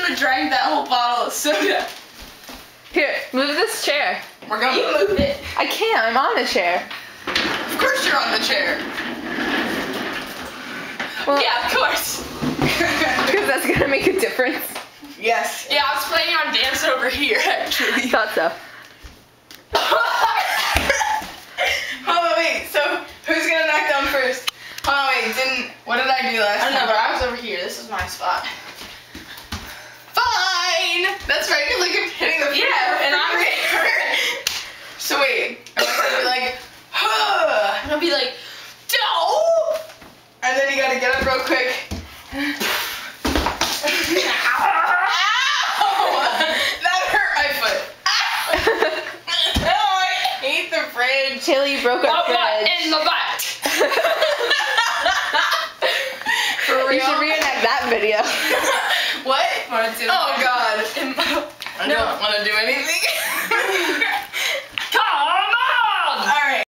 gonna drink that whole bottle of soda. Here, move this chair. We're gonna move it. I can't, I'm on the chair. Of course you're on the chair. Well, Yeah, of course. because that's gonna make a difference. Yes. Yeah, I was planning on dancing over here, actually. Thought so. Hold on, wait. So, who's gonna knock down first? Hold on, wait. What did I do last time? I don't know, but I was over here. This is my spot. Fine. That's right, because like I'm hitting the floor. Yeah, and I'm here. So wait, I'm gonna be like, huh. And I'll be like, no. And then you gotta get up real quick. Haley, you broke our fridge. In the butt. For real? You should reenact that video. What? Oh God. I don't want to do anything.